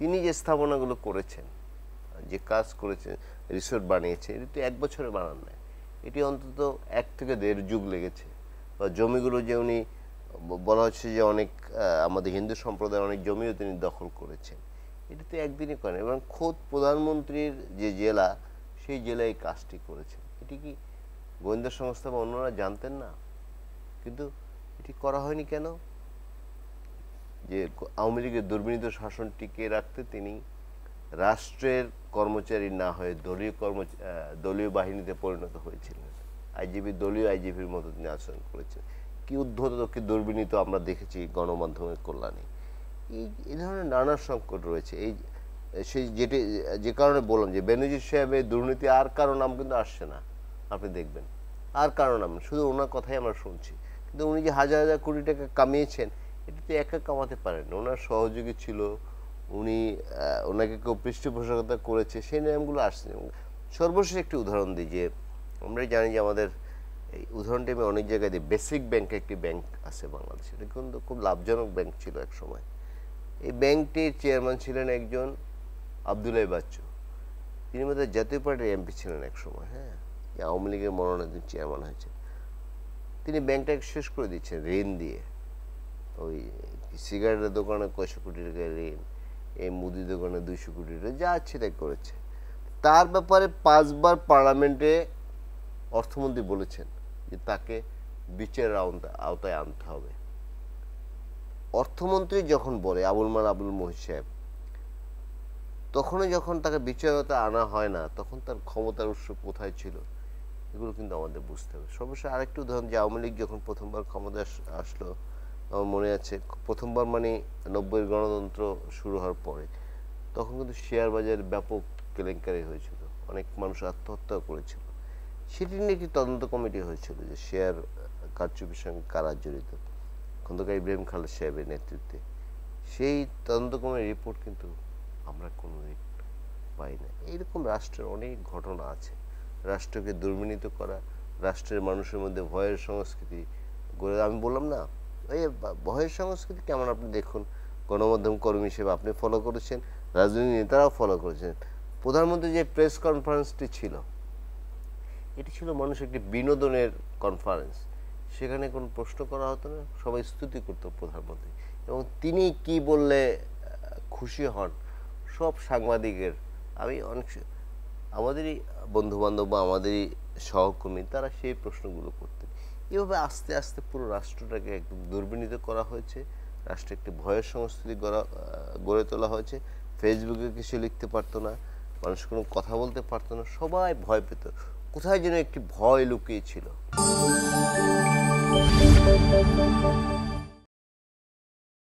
তিনি যে স্থাপনাগুলো করেছেন, যে কাজ করেছেন, রিসোর্ট বানিয়েছে, এটি তো 1 বছরে বানান নাই, এটি অন্তত 1 থেকে 1.5 যুগ লেগেছে। বা জমিগুলো যে উনি বলা হচ্ছে যে অনেক আমাদের হিন্দু সম্প্রদায়ের অনেক জমিও তিনি দখল করেছেন, এটি তো একদিনই করেন। এবং খোদ প্রধানমন্ত্রীর যে জেলা, সেই জেলায় এই কাজটি করেছেন। এটি কি গোয়েন্দা সংস্থা বা অন্যরা জানতেন না? কিন্তু এটি করা হয়নি কেন? যে আওয়ামী লীগের দুর্বিনীত শাসন টিকিয়ে রাখতে তিনি রাষ্ট্রের কর্মচারী না হয়ে দলীয় বাহিনীতে পরিণত হয়েছিলেন। আইজিপি দলীয় আইজিপির মতো তিনি আচরণ করেছেন। কি উদ্ধত কি দুর্বিনীত আমরা দেখেছি গণমাধ্যমের কল্যাণে। এই ধরনের নানা সংকট রয়েছে। সেই যে কারণে বললাম যে বেনজির সাহেবের দুর্নীতি আর কারো নাম কিন্তু আসছে না, আপনি দেখবেন আর কারো নাম, শুধু ওনার কথাই আমরা শুনছি। কিন্তু উনি যে হাজার হাজার কোটি টাকা কামিয়েছেন, এটা তো একা কামাতে পারেন, ওনার সহযোগী ছিল, ওনাকে কেউ পৃষ্ঠপোষকতা করেছে, সেই নামগুলো আসছে। সর্বশেষ একটি উদাহরণ দিই, যে আমরা জানি যে আমাদের এই উদাহরণটি আমি অনেক জায়গায় দিই, বেসিক ব্যাংক একটি ব্যাংক আছে বাংলাদেশে, এটা কিন্তু খুব লাভজনক ব্যাংক ছিল এক সময়। এই ব্যাংকটির চেয়ারম্যান ছিলেন একজন আবদুল্লাহ বাচ্চু, তিনি বোধহয় জাতীয় পার্টির এমপি ছিলেন এক সময়। হ্যাঁ, আওয়ামী লীগের মনোনয়ন চেয়ারম্যান হয়েছে। তিনি ব্যাংকটাকে শেষ করে দিচ্ছেন ঋণ দিয়ে। ওই সিগারেটের দোকানে কয়শো কোটি টাকা ঋণ, এই মুদি দোকানে 200 কোটি টাকা, যা আছে তাই করেছে। তার ব্যাপারে 5 বার পার্লামেন্টে অর্থমন্ত্রী বলেছেন যে তাকে বিচারের আওতায় আনতে হবে। অর্থমন্ত্রী যখন বলে, আবুল মহিদ সাহেব, তখনই যখন তাকে বিচারের আওতায় আনা হয় না, তখন তার ক্ষমতার উৎস কোথায় ছিল, এগুলো কিন্তু আমাদের বুঝতে হবে। সর্বশেষ আরেকটু উদাহরণ, যে আওয়ামী লীগ যখন প্রথমবার ক্ষমতায় আসলো, আমার মনে আছে, প্রথমবার মানে 90-এর গণতন্ত্র শুরু হওয়ার পরে, তখন কিন্তু শেয়ার বাজারে ব্যাপক কেলেঙ্কারি হয়েছিল, অনেক মানুষ আত্মহত্যা করেছিল। সেটি নিয়ে একটি তদন্ত কমিটি হয়েছিল যে শেয়ার কারচুপির সঙ্গে কারা জড়িত, খন্দকার ইব্রাহিম খালেদ সাহেবের নেতৃত্বে। সেই তদন্ত কমিটির রিপোর্ট কিন্তু আমরা কোনোদিন পাই না। এইরকম রাষ্ট্রের অনেক ঘটনা আছে। রাষ্ট্রকে দুর্বিনীত করা, রাষ্ট্রের মানুষের মধ্যে ভয়ের সংস্কৃতি গড়ে, আমি বললাম না, এই ভয়ের সংস্কৃতি কেমন আপনি দেখুন, গণমাধ্যম কর্মী হিসেবে আপনি ফলো করেছেন, রাজনৈতিক নেতারাও ফলো করেছেন। প্রধানমন্ত্রী যে প্রেস কনফারেন্সটি ছিল, এটি ছিল মানুষের একটি বিনোদনের কনফারেন্স। সেখানে কোনো প্রশ্ন করা হতো না, সবাই স্তুতি করতো প্রধানমন্ত্রী, এবং তিনি কি বললে খুশি হন সব সাংবাদিকের। আমি আমাদেরই বন্ধুবান্ধব বা আমাদেরই সহকর্মী, তারা সেই প্রশ্নগুলো করতেন। এভাবে আস্তে আস্তে পুরো রাষ্ট্রটাকে একদম দুর্বিনীত করা হয়েছে, রাষ্ট্রে একটি ভয়ের সংস্কৃতি গড়ে তোলা হয়েছে। ফেসবুকে কিছু লিখতে পারতো না, মানুষ কোনো কথা বলতে পারতো না, সবাই ভয় পেত। কোথায় যেন একটি ভয় লুকিয়ে ছিল।